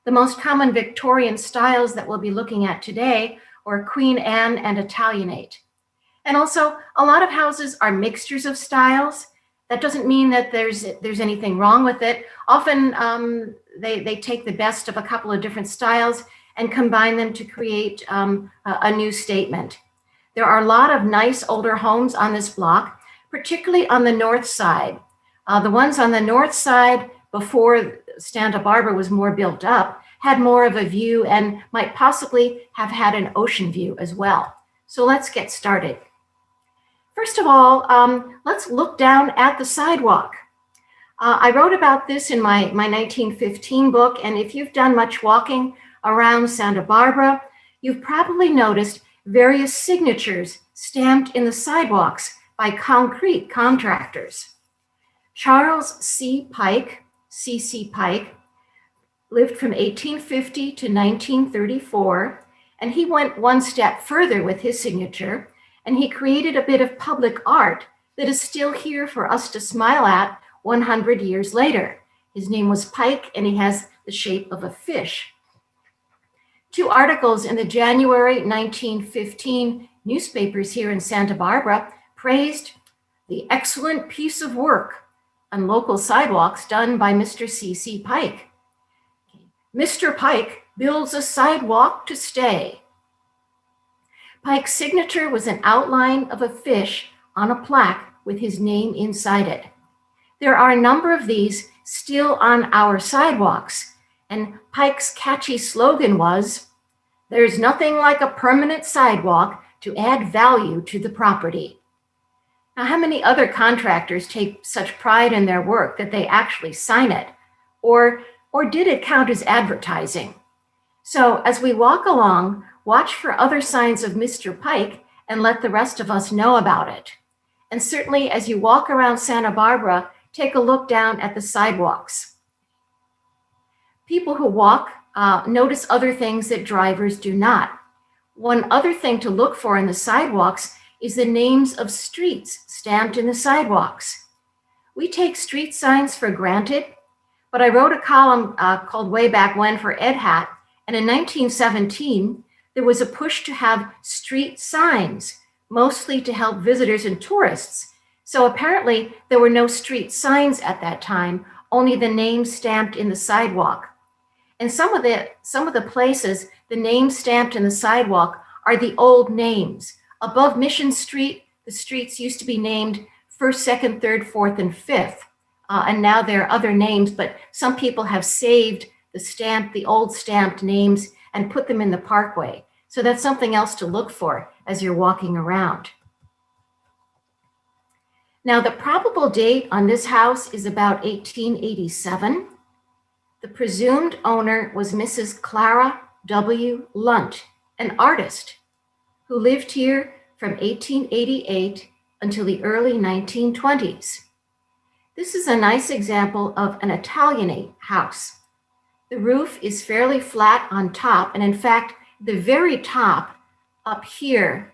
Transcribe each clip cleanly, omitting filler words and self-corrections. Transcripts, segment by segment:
The most common Victorian styles that we'll be looking at today are Queen Anne and Italianate. And also, a lot of houses are mixtures of styles. That doesn't mean that there's anything wrong with it. Often they take the best of a couple of different styles and combine them to create a new statement. There are a lot of nice older homes on this block, particularly on the north side. The ones on the north side before Santa Barbara was more built up had more of a view and might possibly have had an ocean view as well. So let's get started. First of all, let's look down at the sidewalk. I wrote about this in my 1915 book, and if you've done much walking around Santa Barbara, you've probably noticed various signatures stamped in the sidewalks by concrete contractors. Charles C. Pike, C.C. Pike, lived from 1850 to 1934, and he went one step further with his signature, and he created a bit of public art that is still here for us to smile at 100 years later. His name was Pike, and he has the shape of a fish. Two articles in the January 1915 newspapers here in Santa Barbara praised the excellent piece of work on local sidewalks done by Mr. C.C. Pike. Mr. Pike builds a sidewalk to stay. Pike's signature was an outline of a fish on a plaque with his name inside it. There are a number of these still on our sidewalks, and Pike's catchy slogan was, "There's nothing like a permanent sidewalk to add value to the property." Now, how many other contractors take such pride in their work that they actually sign it? Or did it count as advertising? So as we walk along, watch for other signs of Mr. Pike and let the rest of us know about it. And certainly as you walk around Santa Barbara, take a look down at the sidewalks. People who walk notice other things that drivers do not. One other thing to look for in the sidewalks is the names of streets stamped in the sidewalks. We take street signs for granted, but I wrote a column called Way Back When for Ed Hat, and in 1917, there was a push to have street signs, mostly to help visitors and tourists. So apparently there were no street signs at that time, only the names stamped in the sidewalk. And some of the places, the names stamped in the sidewalk are the old names. Above Mission Street, the streets used to be named 1st, 2nd, 3rd, 4th, and 5th. And now there are other names, but some people have saved the old stamped names and put them in the parkway. So that's something else to look for as you're walking around. Now, the probable date on this house is about 1887. The presumed owner was Mrs. Clara W. Lunt, an artist who lived here from 1888 until the early 1920s. This is a nice example of an Italianate house. The roof is fairly flat on top, and in fact, the very top up here,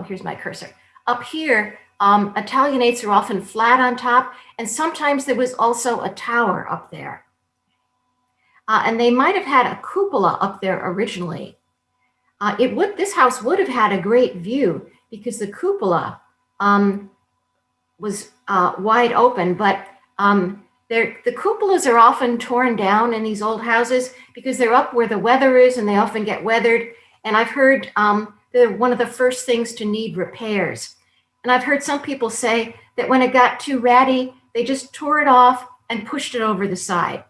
here's my cursor. Up here, Italianates are often flat on top, and sometimes there was also a tower up there. And they might have had a cupola up there originally. This house would have had a great view because the cupola was wide open, but the cupolas are often torn down in these old houses because they're up where the weather is and they often get weathered. And I've heard they're one of the first things to need repairs. And I've heard some people say that when it got too ratty, they just tore it off and pushed it over the side.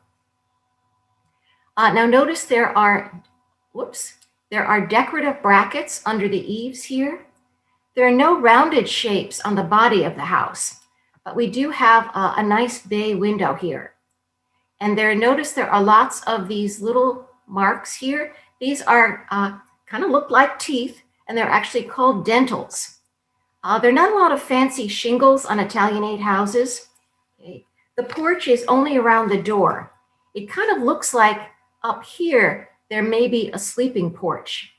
Now notice there are decorative brackets under the eaves here. There are no rounded shapes on the body of the house, but we do have a nice bay window here. And notice there are lots of these little marks here. These are kind of look like teeth, and they're actually called dentals. There are not a lot of fancy shingles on Italianate houses. Okay. The porch is only around the door. It kind of looks like up here, there may be a sleeping porch.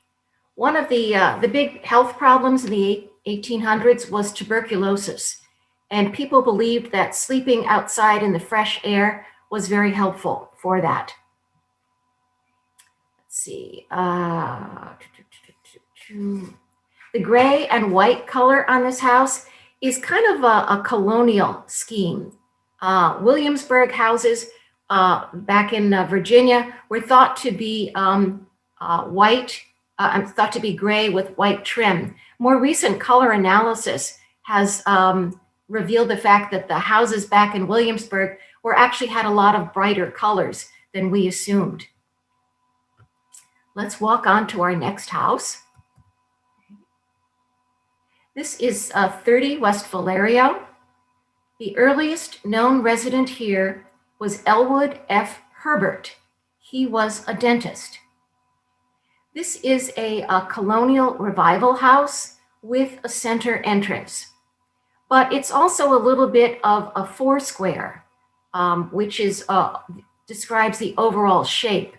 One of the big health problems in the 1800s was tuberculosis, and people believed that sleeping outside in the fresh air was very helpful for that. Let's see. The gray and white color on this house is kind of a colonial scheme. Williamsburg houses back in Virginia were thought to be thought to be gray with white trim. More recent color analysis has revealed the fact that the houses back in Williamsburg actually had a lot of brighter colors than we assumed. Let's walk on to our next house. This is 30 West Valerio. The earliest known resident here was Elwood F. Herbert. He was a dentist. This is a Colonial Revival house with a center entrance, but it's also a little bit of a four-square, which is describes the overall shape.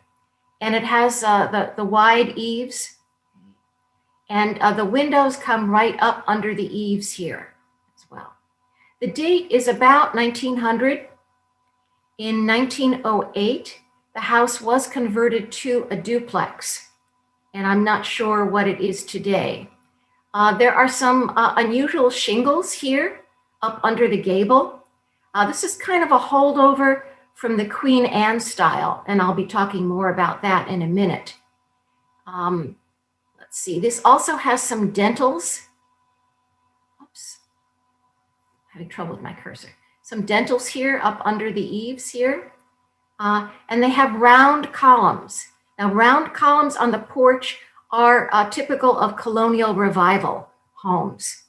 And it has the wide eaves, and the windows come right up under the eaves here as well. The date is about 1900. In 1908, the house was converted to a duplex, and I'm not sure what it is today. There are some unusual shingles here up under the gable. This is kind of a holdover from the Queen Anne style, and I'll be talking more about that in a minute. Let's see, this also has some dentals. Oops, having trouble with my cursor. Some dentals here up under the eaves here, and they have round columns. Now, round columns on the porch are typical of Colonial Revival homes.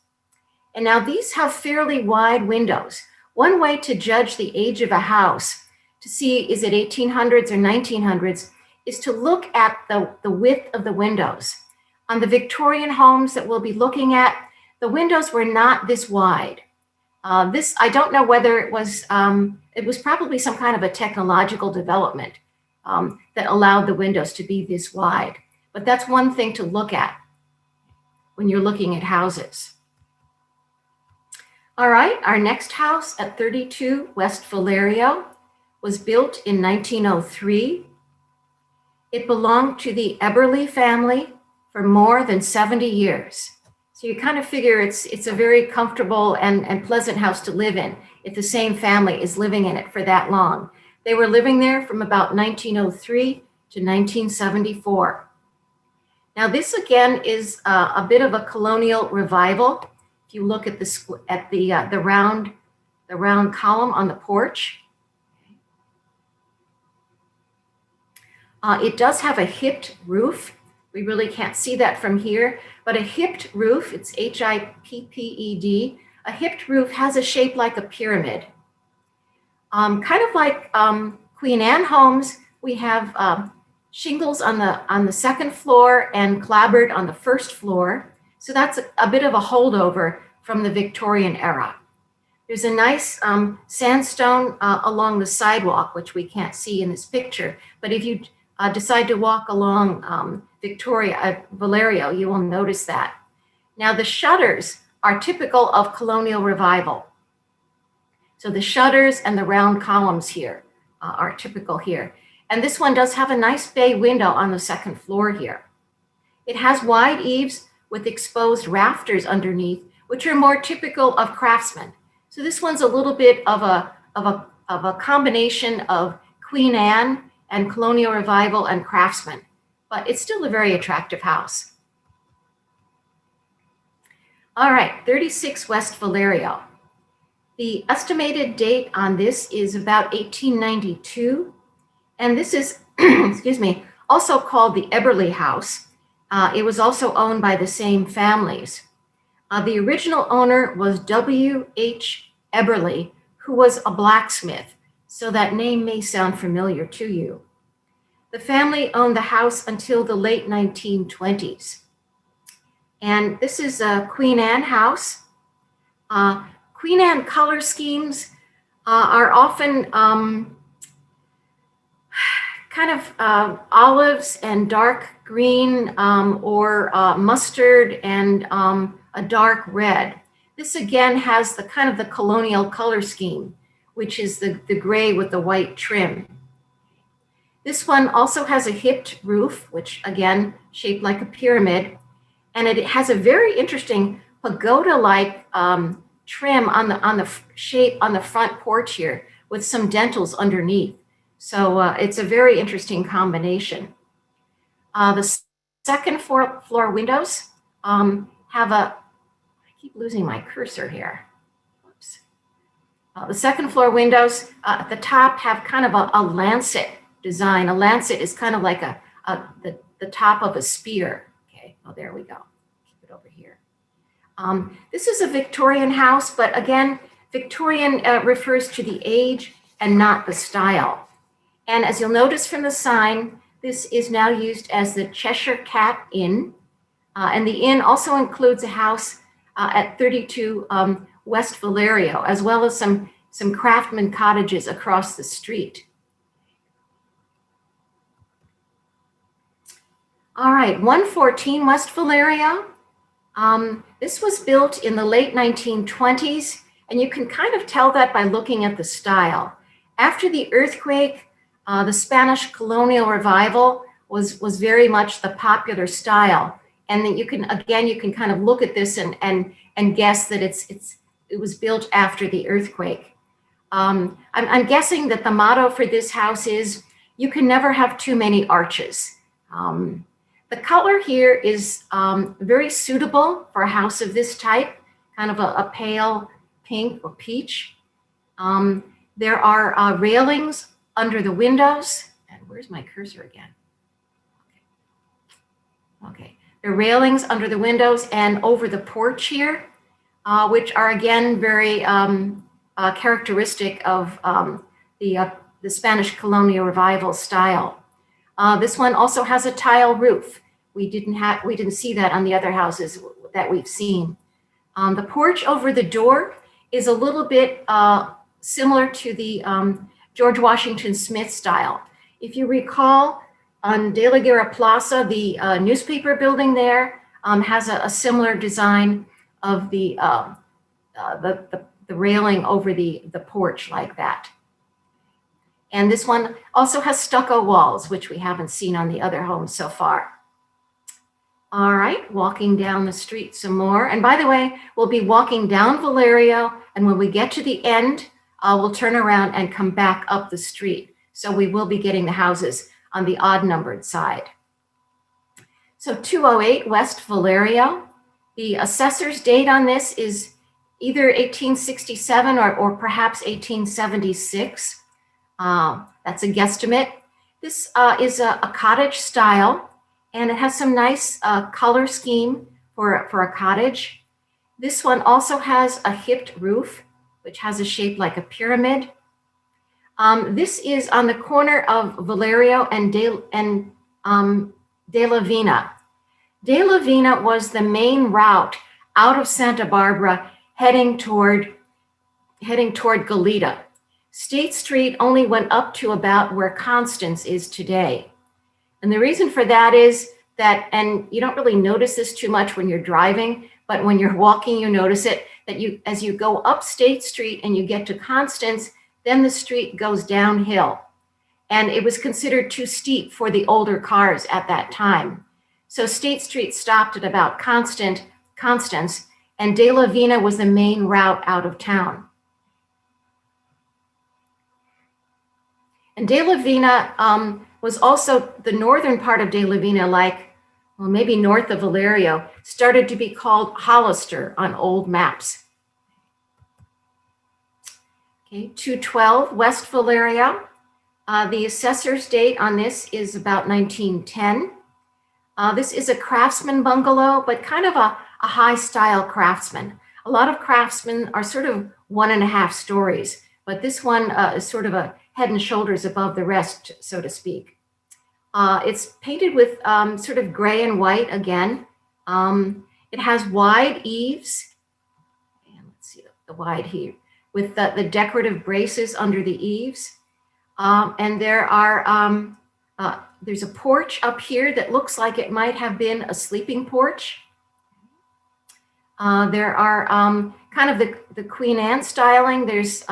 And now these have fairly wide windows. One way to judge the age of a house, to see is it 1800s or 1900s, is to look at the width of the windows. On the Victorian homes that we'll be looking at, the windows were not this wide. I don't know whether it was probably some kind of a technological development that allowed the windows to be this wide. But that's one thing to look at when you're looking at houses. All right, our next house at 32 West Valerio was built in 1903. It belonged to the Eberly family for more than 70 years. So you kind of figure it's a very comfortable and pleasant house to live in if the same family is living in it for that long. They were living there from about 1903 to 1974. Now this again is a bit of a Colonial Revival. If you look at the round column on the porch, it does have a hipped roof. We really can't see that from here, but a hipped roof, it's H-I-P-P-E-D, a hipped roof has a shape like a pyramid. Kind of like Queen Anne homes, we have shingles on the second floor and clapboard on the first floor. So that's a bit of a holdover from the Victorian era. There's a nice sandstone along the sidewalk, which we can't see in this picture, but if you decide to walk along Valerio, you will notice that. Now the shutters are typical of Colonial Revival. So the shutters and the round columns here are typical here. And this one does have a nice bay window on the second floor here. It has wide eaves with exposed rafters underneath, which are more typical of craftsmen. So this one's a little bit of a combination of Queen Anne and Colonial Revival and craftsmen, but it's still a very attractive house. All right, 36 West Valerio. The estimated date on this is about 1892, and this is, excuse me, also called the Eberly House. It was also owned by the same families. The original owner was W.H. Eberly, who was a blacksmith, so that name may sound familiar to you. The family owned the house until the late 1920s. And this is a Queen Anne house. Queen Anne color schemes are often kind of olives and dark green or mustard and a dark red. This again has the kind of the colonial color scheme, which is the gray with the white trim. This one also has a hipped roof, which again, shaped like a pyramid. And it has a very interesting pagoda-like trim on the shape on the front porch here with some dentils underneath. So it's a very interesting combination. The second floor windows have a, I keep losing my cursor here. Whoops. The second floor windows at the top have kind of a lancet design. A lancet is kind of like the top of a spear. Okay, oh, there we go. Keep it over here. This is a Victorian house, but again, Victorian refers to the age and not the style. And as you'll notice from the sign, this is now used as the Cheshire Cat Inn. And the inn also includes a house at 32 West Valerio, as well as some craftsman cottages across the street. All right, 114 West Valerio. This was built in the late 1920s, and you can kind of tell that by looking at the style. After the earthquake, the Spanish Colonial Revival was very much the popular style. And then you can kind of look at this and guess that it was built after the earthquake. I'm guessing that the motto for this house is, you can never have too many arches. The color here is very suitable for a house of this type, kind of a pale pink or peach. There are railings under the windows. And where's my cursor again? Okay. There are railings under the windows and over the porch here, which are again very characteristic of the Spanish Colonial Revival style. This one also has a tile roof. We didn't see that on the other houses that we've seen. The porch over the door is a little bit similar to the George Washington Smith style. If you recall, on De la Guerra Plaza, the newspaper building there has a similar design of the railing over the porch like that. And this one also has stucco walls, which we haven't seen on the other homes so far. All right, walking down the street some more. And by the way, we'll be walking down Valerio, and when we get to the end, we'll turn around and come back up the street. So we will be getting the houses on the odd numbered side. So 208 West Valerio. The assessor's date on this is either 1867 or perhaps 1876. That's a guesstimate. This is a cottage style, and it has some nice color scheme for a cottage. This one also has a hipped roof, which has a shape like a pyramid. This is on the corner of Valerio and De La Vina. De La Vina was the main route out of Santa Barbara heading toward Goleta. State Street only went up to about where Constance is today. And the reason for that is that, and you don't really notice this too much when you're driving, but when you're walking, you notice it, that as you go up State Street and you get to Constance, then the street goes downhill. And it was considered too steep for the older cars at that time. So State Street stopped at about Constance, and De La Vina was the main route out of town. And De La Vina was also the northern part of De La Vina, well, maybe north of Valerio, started to be called Hollister on old maps. Okay, 212 West Valerio. The assessor's date on this is about 1910. This is a craftsman bungalow, but kind of a high style craftsman. A lot of craftsmen are sort of 1.5 stories, but this one is sort of a head and shoulders above the rest, so to speak. It's painted with sort of gray and white again. It has wide eaves. And let's see the wide here with the decorative braces under the eaves. And there are there's a porch up here that looks like it might have been a sleeping porch. There are kind of the Queen Anne styling. There's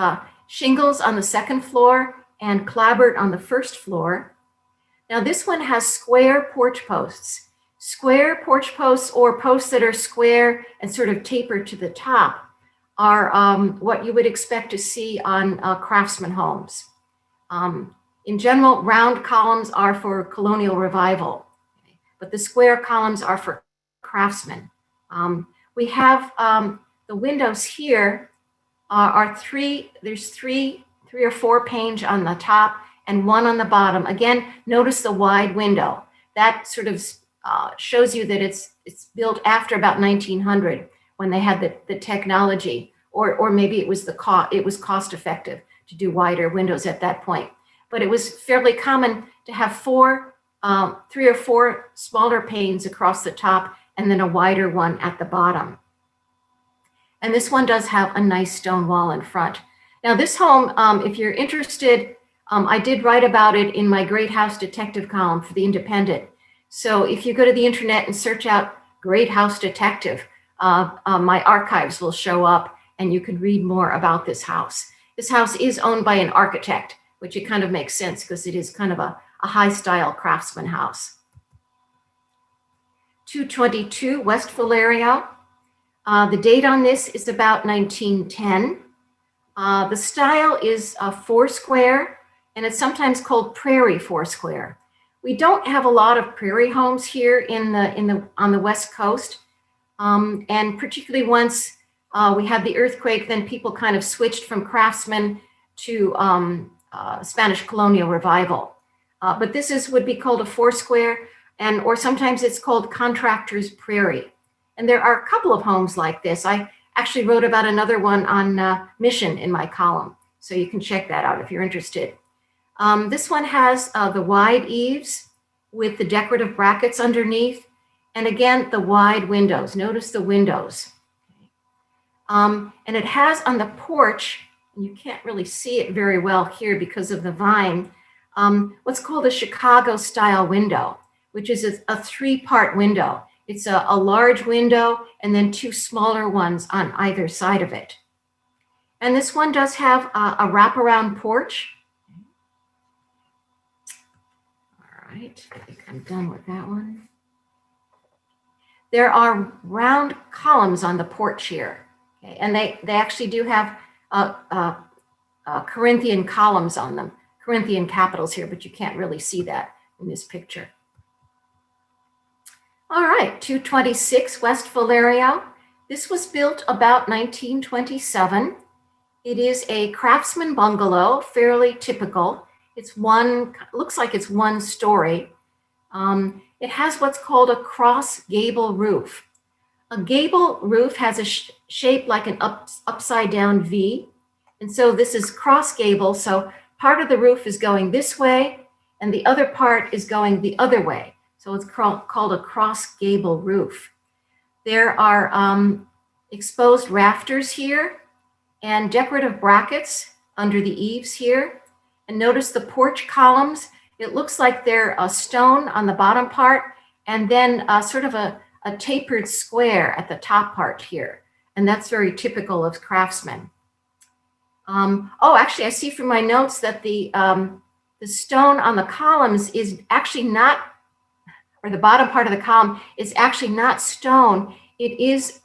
shingles on the second floor and clapboard on the first floor. Now this one has square porch posts. Square porch posts, or posts that are square and sort of tapered to the top, are what you would expect to see on craftsman homes. In general, round columns are for Colonial Revival, but the square columns are for craftsmen. We have the windows here are there's three or four panes on the top and one on the bottom. Again, notice the wide window. That sort of shows you that it's built after about 1900, when they had the technology, or maybe it was cost effective to do wider windows at that point. But it was fairly common to have three or four smaller panes across the top and then a wider one at the bottom. And this one does have a nice stone wall in front. Now this home, if you're interested, I did write about it in my Great House Detective column for the Independent. So if you go to the internet and search out Great House Detective, my archives will show up and you can read more about this house. This house is owned by an architect, which it kind of makes sense because it is kind of a high style craftsman house. 222 West Valerio. The date on this is about 1910. The style is four-square, and it's sometimes called prairie four-square. We don't have a lot of prairie homes here on the West Coast, and particularly once we had the earthquake, then people kind of switched from craftsmen to Spanish Colonial Revival. But this would be called a four-square, or sometimes it's called contractor's prairie. And there are a couple of homes like this. I actually wrote about another one on Mission in my column, so you can check that out if you're interested. This one has the wide eaves with the decorative brackets underneath, and again, the wide windows. Notice the windows. And it has on the porch, and you can't really see it very well here because of the vine, what's called a Chicago style window, which is a three-part window. It's a large window and then two smaller ones on either side of it. And this one does have a wraparound porch. All right, I think I'm done with that one. There are round columns on the porch here, okay? And they actually do have Corinthian columns on them, Corinthian capitals here, but you can't really see that in this picture. All right, 226 West Valerio. This was built about 1927. It is a craftsman bungalow, fairly typical. Looks like it's one story. It has what's called a cross gable roof. A gable roof has a shape like an upside down V. And so this is cross gable. So part of the roof is going this way and the other part is going the other way. So it's called a cross gable roof. There are exposed rafters here and decorative brackets under the eaves here. And notice the porch columns. It looks like they're a stone on the bottom part and then sort of a tapered square at the top part here. And that's very typical of craftsmen. Oh, actually, I see from my notes that the stone on the columns is actually not, or the bottom part of the column is actually not stone. It is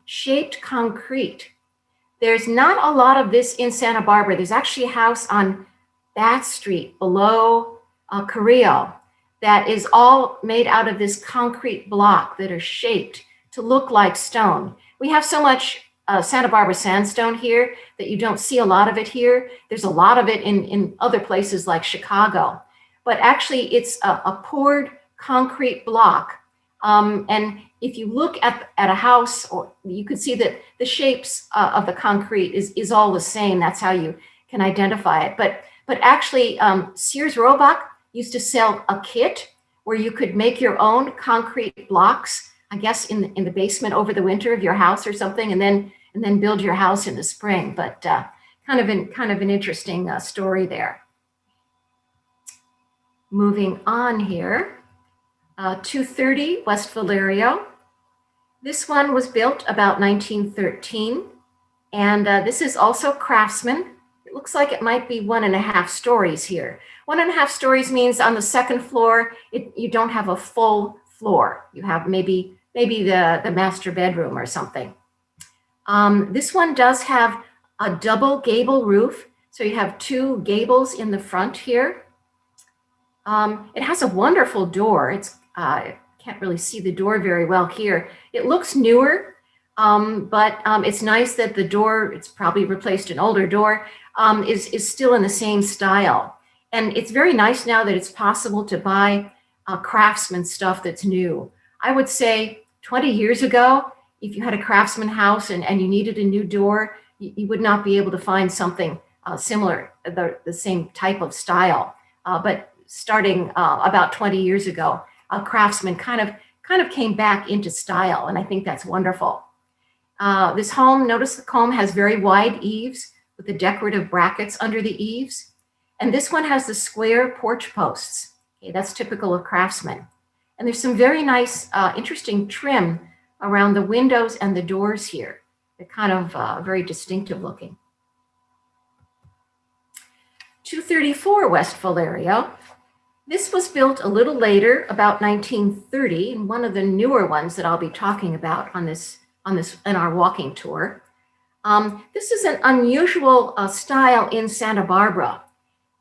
shaped concrete. There's not a lot of this in Santa Barbara. There's actually a house on Bath Street below Carrillo that is all made out of this concrete block that are shaped to look like stone. We have so much Santa Barbara sandstone here that you don't see a lot of it here. There's a lot of it in other places like Chicago, but actually it's a poured concrete block. And if you look at a house, or you can see that the shapes of the concrete is all the same. That's how you can identify it. But actually, Sears Roebuck used to sell a kit where you could make your own concrete blocks, I guess in the basement over the winter of your house or something, and then build your house in the spring. But kind of an interesting story there. Moving on here, 230 West Valerio. This one was built about 1913, and this is also craftsman. It looks like it might be 1.5 stories here. 1.5 stories means on the second floor, you don't have a full floor. You have maybe the master bedroom or something. This one does have a double gable roof. So you have 2 gables in the front here. It has a wonderful door. I can't really see the door very well here. It looks newer, but it's nice that the door, it's probably replaced an older door, is still in the same style. And it's very nice now that it's possible to buy craftsman stuff that's new. I would say 20 years ago, if you had a craftsman house and you needed a new door, you would not be able to find something similar, the same type of style. But starting about 20 years ago, craftsman kind of came back into style, and I think that's wonderful. This home, notice the home has very wide eaves with the decorative brackets under the eaves. And this one has the square porch posts. Okay, that's typical of craftsmen. And there's some very nice, interesting trim around the windows and the doors here. They're kind of very distinctive looking. 234 West Valerio. This was built a little later, about 1930, and one of the newer ones that I'll be talking about on this in our walking tour. This is an unusual style in Santa Barbara.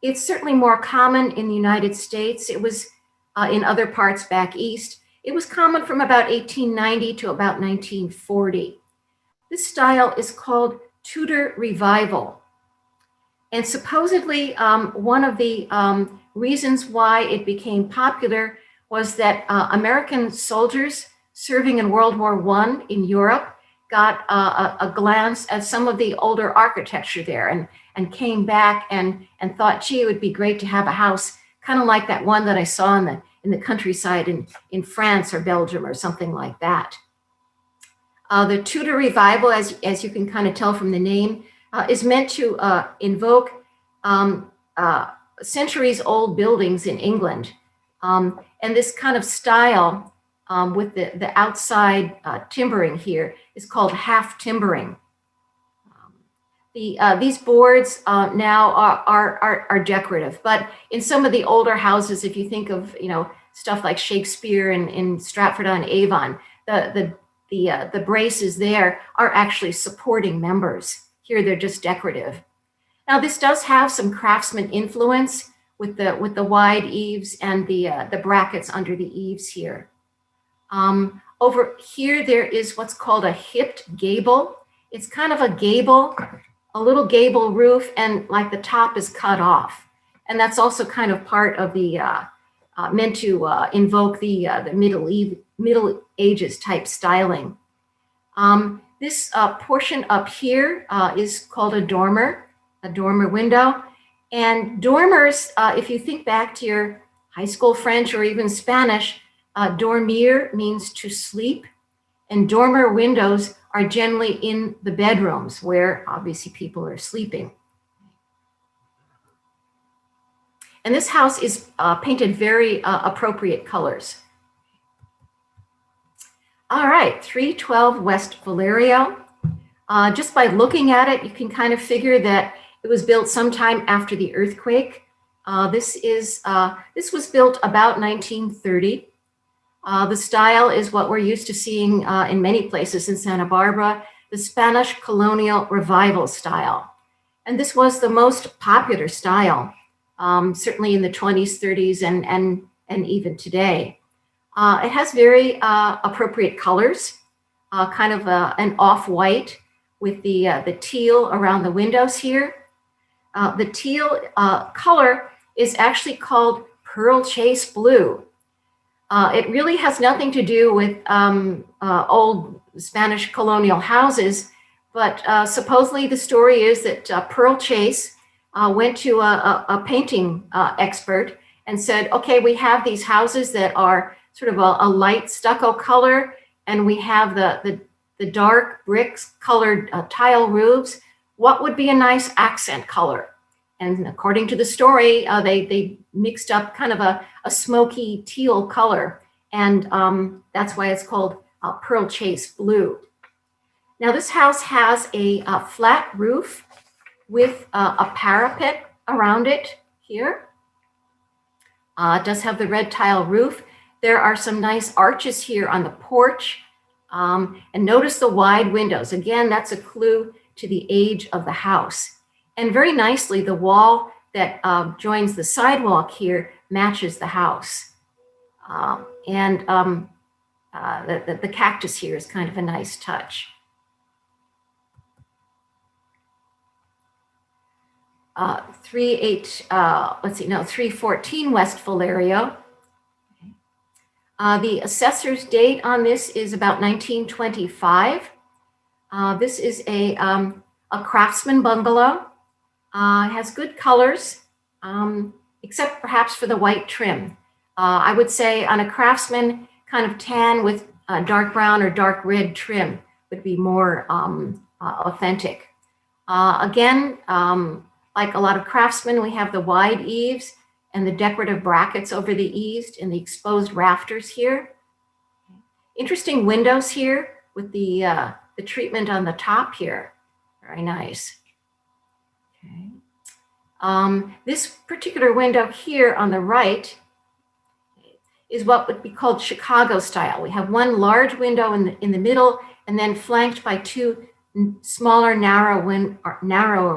It's certainly more common in the United States. It was in other parts back east. It was common from about 1890 to about 1940. This style is called Tudor Revival. And supposedly one of the reasons why it became popular was that American soldiers serving in World War I in Europe got a glance at some of the older architecture there and came back and thought, gee, it would be great to have a house kind of like that one that I saw in the countryside in France or Belgium or something like that. The Tudor Revival, as you can kind of tell from the name, is meant to invoke centuries-old buildings in England. And this kind of style with the outside timbering here is called half timbering. These boards now are decorative, but in some of the older houses, if you think of stuff like Shakespeare in Stratford-on-Avon, the braces there are actually supporting members. Here they're just decorative. Now this does have some craftsman influence with the wide eaves and the brackets under the eaves here. Over here there is what's called a hipped gable. It's kind of a gable, a little gable roof, and like the top is cut off. And that's also kind of part of the meant to invoke the Middle Ages type styling. This portion up here is called a dormer window. And dormers, if you think back to your high school French or even Spanish, dormir means to sleep, and dormer windows are generally in the bedrooms where obviously people are sleeping. And this house is painted very appropriate colors. All right, 312 West Valerio. Just by looking at it, you can kind of figure that it was built sometime after the earthquake. This was built about 1930. The style is what we're used to seeing in many places in Santa Barbara, the Spanish Colonial Revival style. And this was the most popular style, certainly in the 20s, 30s, and even today. It has very appropriate colors, kind of an off-white with the teal around the windows here. The teal color is actually called pearl chase blue. It really has nothing to do with old Spanish colonial houses, but supposedly the story is that Pearl Chase went to a painting expert and said, okay, we have these houses that are sort of a light stucco color, and we have the dark bricks colored tile roofs. What would be a nice accent color? And according to the story, they mixed up kind of a smoky teal color. And that's why it's called Pearl Chase Blue. Now this house has a flat roof with a parapet around it here. It does have the red tile roof. There are some nice arches here on the porch. And notice the wide windows. Again, that's a clue to the age of the house. And very nicely, the wall that joins the sidewalk here matches the house. The cactus here is kind of a nice touch. 314 West Valerio. The assessor's date on this is about 1925. This is a craftsman bungalow. Has good colors, except perhaps for the white trim. I would say on a craftsman, kind of tan with dark brown or dark red trim would be more authentic. Again, like a lot of craftsmen, we have the wide eaves and the decorative brackets over the eaves and the exposed rafters here. Interesting windows here with the treatment on the top here. Very nice. Okay. This particular window here on the right is what would be called Chicago style. We have one large window in the middle and then flanked by two smaller, narrower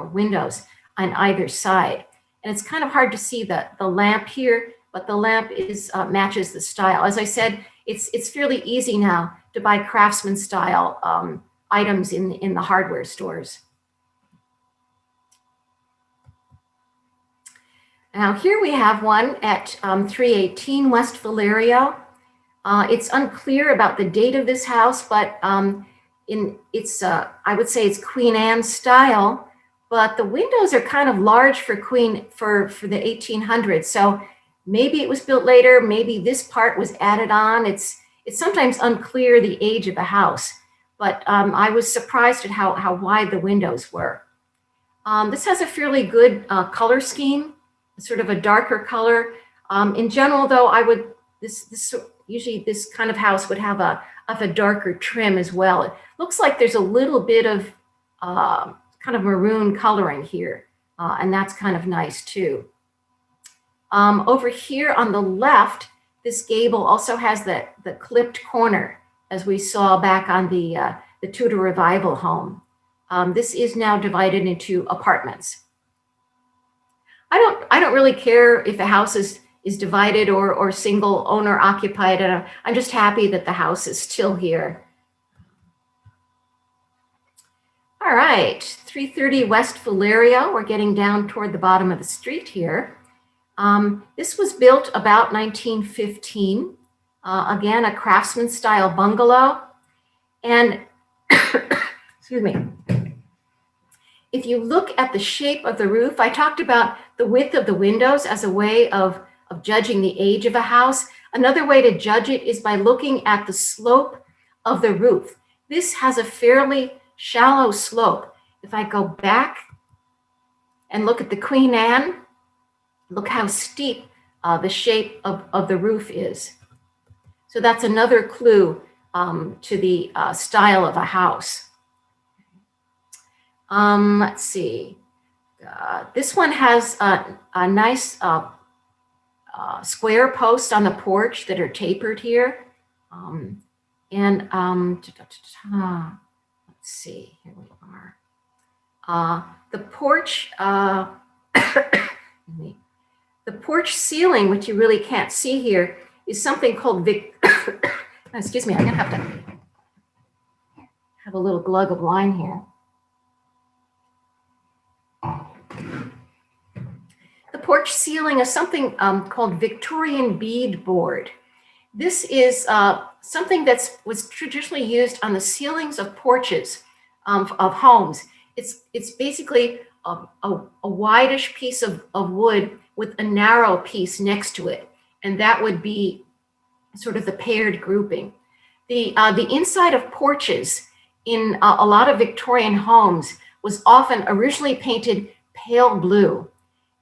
windows on either side. And it's kind of hard to see the lamp here, but the lamp is matches the style. As I said, it's fairly easy now to buy craftsman style items in the hardware stores. Now here we have one at 318 West Valerio. It's unclear about the date of this house, but I would say it's Queen Anne style, but the windows are kind of large for the 1800s. So maybe it was built later, maybe this part was added on. It's sometimes unclear the age of the house, but I was surprised at how wide the windows were. This has a fairly good color scheme, sort of a darker color. In general, though, usually this kind of house would have a darker trim as well. It looks like there's a little bit of kind of maroon coloring here, and that's kind of nice too. Over here on the left, this gable also has the clipped corner, as we saw back on the Tudor Revival home. This is now divided into apartments. I don't really care if a house is divided or single owner occupied. And I'm just happy that the house is still here. All right, 330 West Valerio. We're getting down toward the bottom of the street here. This was built about 1915. Again, a craftsman style bungalow. And excuse me. If you look at the shape of the roof, I talked about the width of the windows as a way of judging the age of a house. Another way to judge it is by looking at the slope of the roof. This has a fairly shallow slope. If I go back and look at the Queen Anne, look how steep the shape of the roof is. So that's another clue to the style of a house. Let's see. This one has a nice square posts on the porch that are tapered here. Let's see, here we are. The porch, the porch ceiling, which you really can't see here, is something called excuse me, I'm gonna have to have a little glug of wine here. The porch ceiling is something called Victorian bead board. This is something that was traditionally used on the ceilings of porches of homes. It's basically a wideish piece of wood with a narrow piece next to it, and that would be sort of the paired grouping. The inside of porches in a lot of Victorian homes was often originally painted pale blue.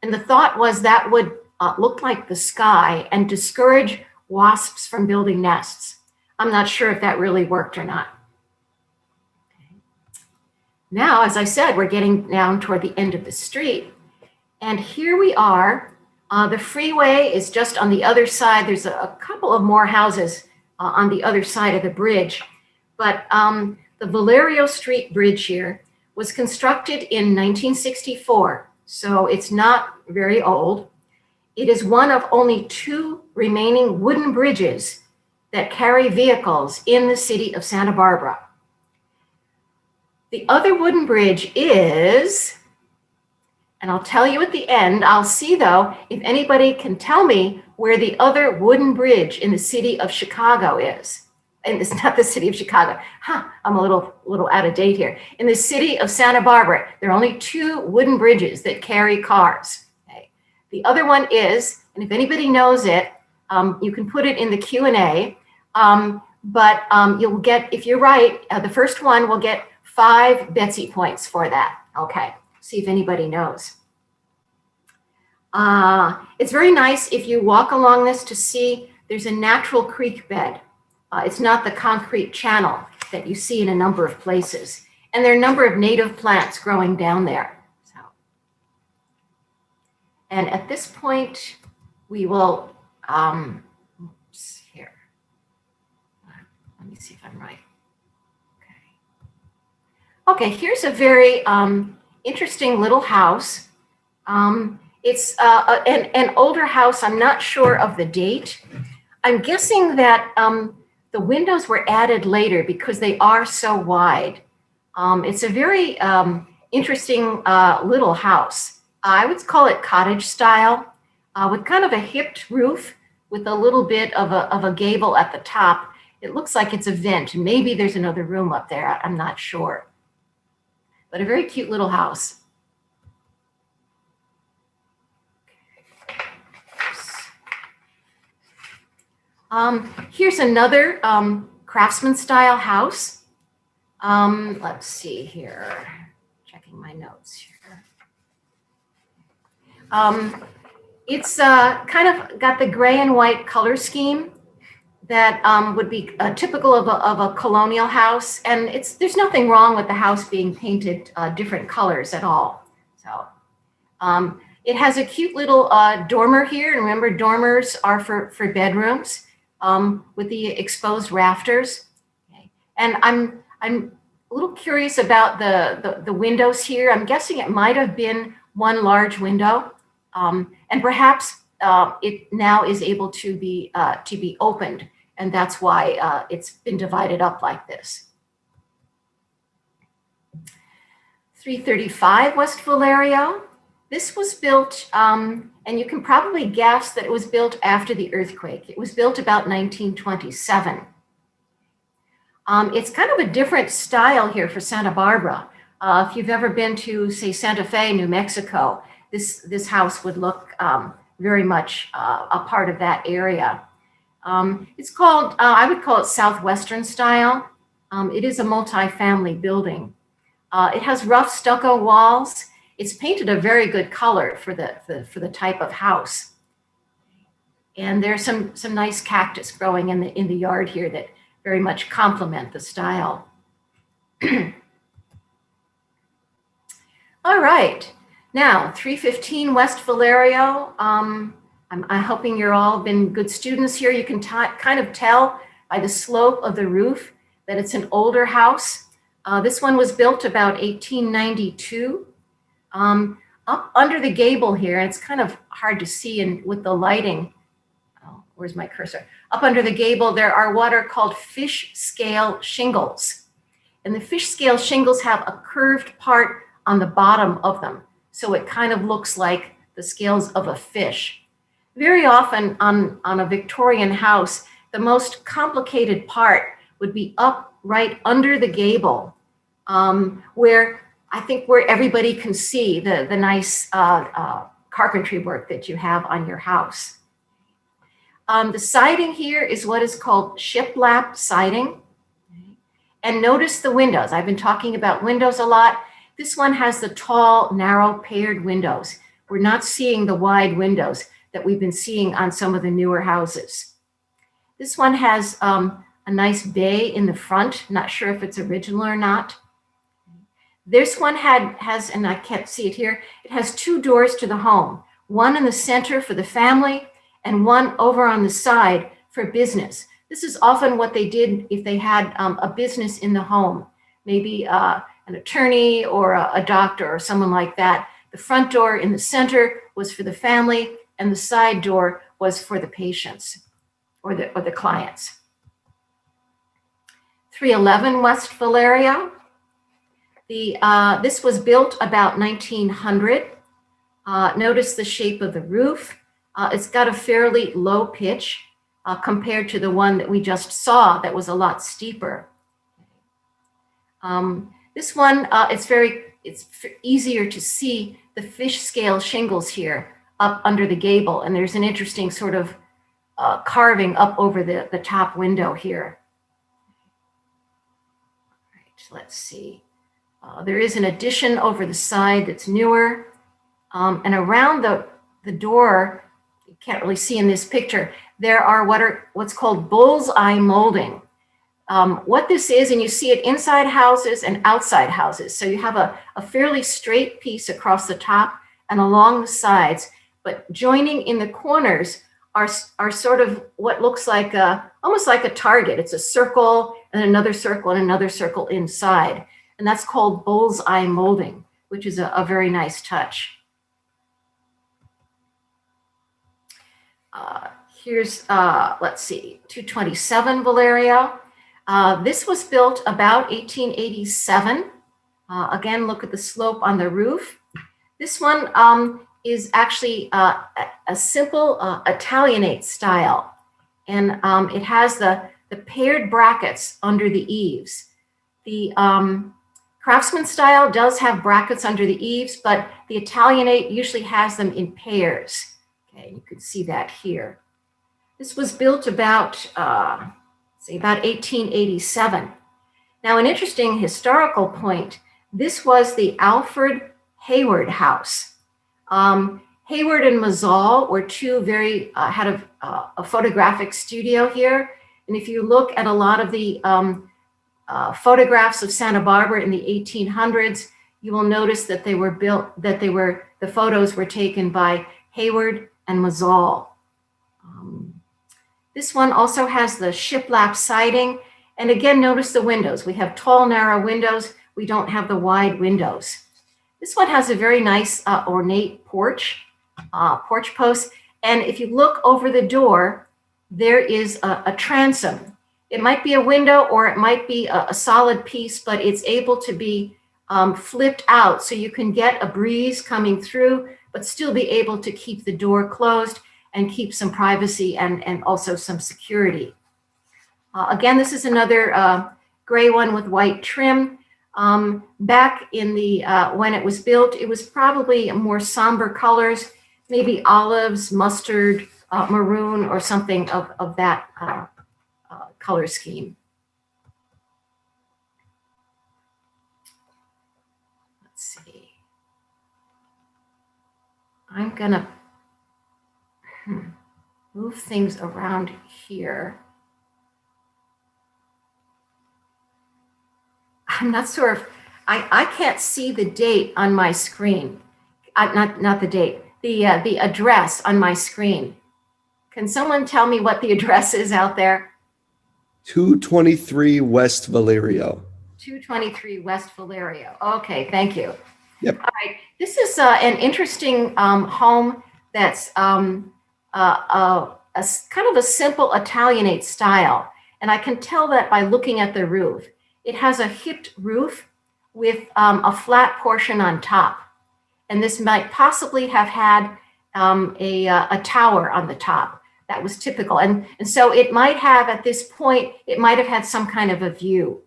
And the thought was that would look like the sky and discourage wasps from building nests. I'm not sure if that really worked or not. Now, as I said, we're getting down toward the end of the street. And here we are. The freeway is just on the other side. There's a couple of more houses on the other side of the bridge. But the Valerio Street Bridge here was constructed in 1964, so it's not very old. It is one of only 2 remaining wooden bridges that carry vehicles in the city of Santa Barbara. The other wooden bridge is, and I'll tell you at the end, I'll see though, if anybody can tell me where the other wooden bridge in the city of Chicago is. And it's not the city of Chicago. I'm a little out of date here. In the city of Santa Barbara, there are only 2 wooden bridges that carry cars. Okay. The other one is, and if anybody knows it, you can put it in the Q&A, but you'll get, if you're right, the first one will get 5 Betsy points for that. Okay, see if anybody knows. It's very nice if you walk along this to see there's a natural creek bed. It's not the concrete channel that you see in a number of places. And there are a number of native plants growing down there. So, and at this point, we will, here. Let me see if I'm right. Okay, here's a very interesting little house. It's an older house. I'm not sure of the date. I'm guessing that the windows were added later because they are so wide. It's a very interesting little house. I would call it cottage style with kind of a hipped roof with a little bit of a gable at the top. It looks like it's a vent. Maybe there's another room up there. I'm not sure. But a very cute little house. Here's another craftsman style house. Let's see here, checking my notes here. It's kind of got the gray and white color scheme that would be typical of a colonial house. And there's nothing wrong with the house being painted different colors at all. So it has a cute little dormer here. And remember, dormers are for bedrooms. With the exposed rafters. Okay. And I'm a little curious about the windows here. I'm guessing it might have been one large window, and perhaps it now is able to be opened, and that's why it's been divided up like this. 335 West Valerio. This was built, and you can probably guess that it was built after the earthquake. It was built about 1927. It's kind of a different style here for Santa Barbara. If you've ever been to, say, Santa Fe, New Mexico, this house would look very much a part of that area. It's called, I would call it Southwestern style. It is a multi-family building. It has rough stucco walls. It's painted a very good color for the type of house. And there's some nice cactus growing in the yard here that very much complement the style. All right, now 315 West Valerio. I'm hoping you're all been good students here. You can kind of tell by the slope of the roof that it's an older house. This one was built about 1892. Up under the gable here, and it's kind of hard to see with the lighting. Oh, where's my cursor? Up under the gable, there are what are called fish scale shingles. And the fish scale shingles have a curved part on the bottom of them. So it kind of looks like the scales of a fish. Very often on a Victorian house, the most complicated part would be up right under the gable, where everybody can see the nice carpentry work that you have on your house. The siding here is what is called Shiplap Siding. And notice the windows. I've been talking about windows a lot. This one has the tall, narrow, paired windows. We're not seeing the wide windows that we've been seeing on some of the newer houses. This one has a nice bay in the front. Not sure if it's original or not. This one has, and I can't see it here, it has 2 doors to the home, one in the center for the family and one over on the side for business. This is often what they did if they had a business in the home, maybe an attorney or a doctor or someone like that. The front door in the center was for the family, and the side door was for the patients or the clients. 311 West Valerio. This was built about 1900. Notice the shape of the roof. It's got a fairly low pitch compared to the one that we just saw that was a lot steeper. This one, it's easier to see the fish scale shingles here up under the gable, and there's an interesting sort of carving up over the top window here. All right, let's see. There is an addition over the side that's newer, and around the door, you can't really see in this picture, there are what's called bullseye molding. What this is, and you see it inside houses and outside houses. So you have a fairly straight piece across the top and along the sides, but joining in the corners are sort of what looks like almost like a target. It's a circle and another circle inside. And that's called bullseye molding, which is a very nice touch. Here's, let's see, 227 Valerio. This was built about 1887. Again, look at the slope on the roof. This one is actually a simple Italianate style. And it has the paired brackets under the eaves. The Craftsman style does have brackets under the eaves, but the Italianate usually has them in pairs. Okay, you can see that here. This was built about, about 1887. Now, an interesting historical point, this was the Alfred Hayward house. Hayward and Mazzal were two had a photographic studio here. And if you look at a lot of the photographs of Santa Barbara in the 1800s, you will notice that the photos were taken by Hayward and Mazzal. This one also has the shiplap siding. And again, notice the windows. We have tall, narrow windows. We don't have the wide windows. This one has a very nice ornate porch post. And if you look over the door, there is a transom. It might be a window or it might be a solid piece, but it's able to be flipped out so you can get a breeze coming through, but still be able to keep the door closed and keep some privacy and also some security. Again, this is another gray one with white trim. Back in the when it was built, it was probably more somber colors, maybe olives, mustard, maroon, or something of that color scheme. Let's see. I'm gonna move things around here. I'm not sure if I can't see the date on my screen. Not the date, the address on my screen. Can someone tell me what the address is out there? 223 West Valerio. 223 West Valerio. Okay, thank you. Yep. All right. This is an interesting home that's a kind of a simple Italianate style. And I can tell that by looking at the roof. It has a hipped roof with a flat portion on top. And this might possibly have had a tower on the top. That was typical. And so it might have, at this point, it might have had some kind of a view.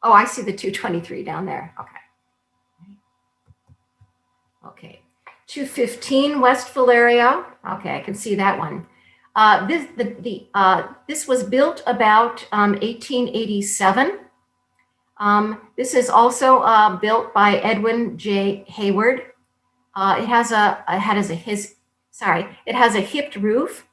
Oh, I see the 223 down there. Okay. Okay. 215 West Valerio. Okay, I can see that one. This was built about 1887. This is also built by Edwin J. Hayward. It has a hipped roof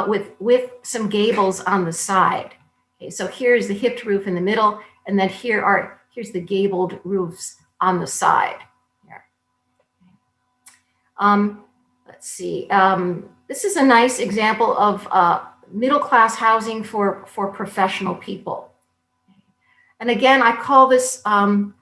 with some gables on the side. Okay, so here's the hipped roof in the middle, and then here's here's the gabled roofs on the side here. Let's see. This is a nice example of middle-class housing for professional people. And again, I call this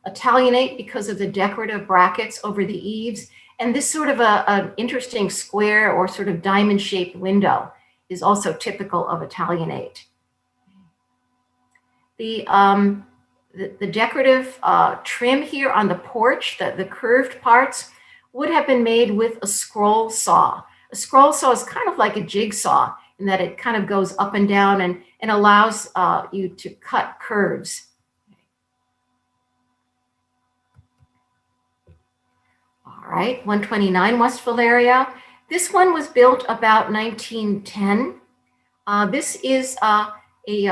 Italianate because of the decorative brackets over the eaves. And this sort of an interesting square or sort of diamond-shaped window is also typical of Italianate. The decorative trim here on the porch, the curved parts, would have been made with a scroll saw. A scroll saw is kind of like a jigsaw in that it kind of goes up and down and allows you to cut curves. All right, 129 West Valeria. This one was built about 1910. This is a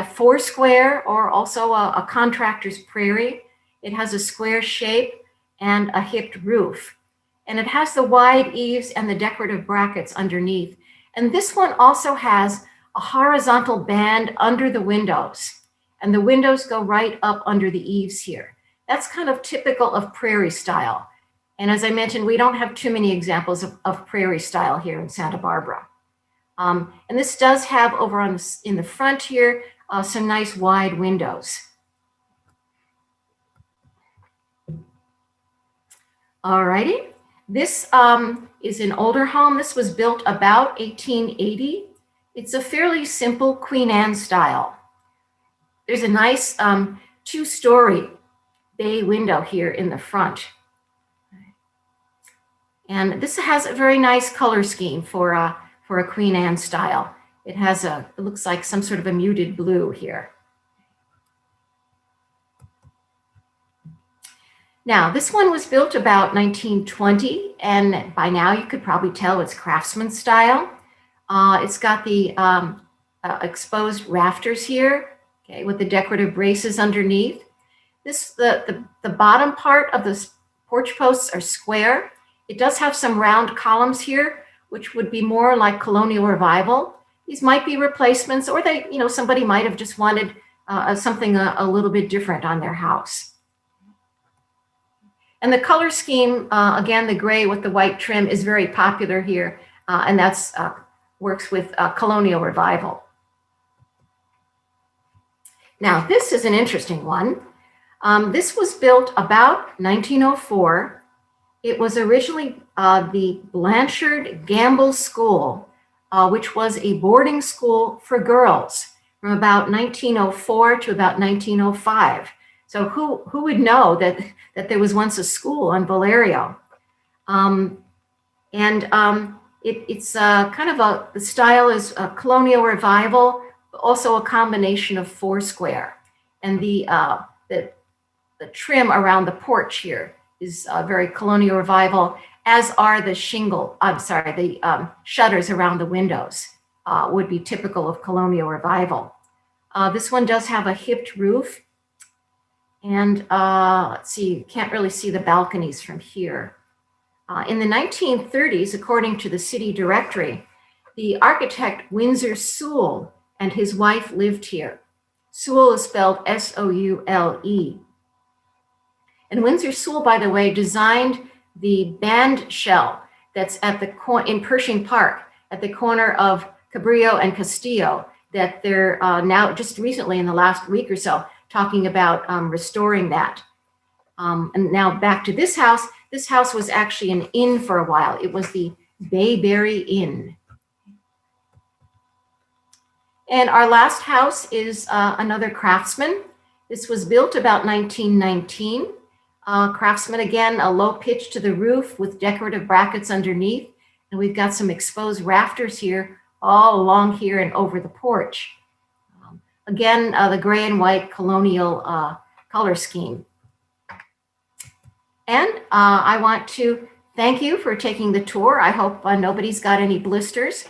four square, or also a contractor's prairie. It has a square shape and a hipped roof. And it has the wide eaves and the decorative brackets underneath. And this one also has a horizontal band under the windows. And the windows go right up under the eaves here. That's kind of typical of prairie style. And as I mentioned, we don't have too many examples of prairie style here in Santa Barbara. And this does have over in the front here some nice wide windows. All righty. This is an older home. This was built about 1880. It's a fairly simple Queen Anne style. There's a nice two-story bay window here in the front. And this has a very nice color scheme for a Queen Anne style. It has it looks like some sort of a muted blue here. Now, this one was built about 1920, and by now you could probably tell it's craftsman style. It's got the exposed rafters here, okay, with the decorative braces underneath. The bottom part of the porch posts are square. It does have some round columns here, which would be more like Colonial Revival. These might be replacements, or somebody might have just wanted something a little bit different on their house. And the color scheme, again, the gray with the white trim is very popular here, and that's works with Colonial Revival. Now, this is an interesting one. This was built about 1904. It was originally the Blanchard Gamble School, which was a boarding school for girls from about 1904 to about 1905. So who would know that there was once a school on Valerio? It's kind of the style is a Colonial Revival, but also a combination of foursquare. And the trim around the porch here is very Colonial Revival, as are the shutters around the windows would be typical of Colonial Revival. This one does have a hipped roof. And let's see, you can't really see the balconies from here. In the 1930s, according to the city directory, the architect Windsor Sewell and his wife lived here. Sewell is spelled S-O-U-L-E. And Windsor Sewell, by the way, designed the band shell that's at in Pershing Park at the corner of Cabrillo and Castillo that they're now just recently in the last week or so talking about restoring that. And now back to this house. This house was actually an inn for a while. It was the Bayberry Inn. And our last house is another craftsman. This was built about 1919. Craftsman, again, a low pitch to the roof with decorative brackets underneath. And we've got some exposed rafters here, all along here and over the porch. Again, the gray and white Colonial color scheme. And I want to thank you for taking the tour. I hope nobody's got any blisters.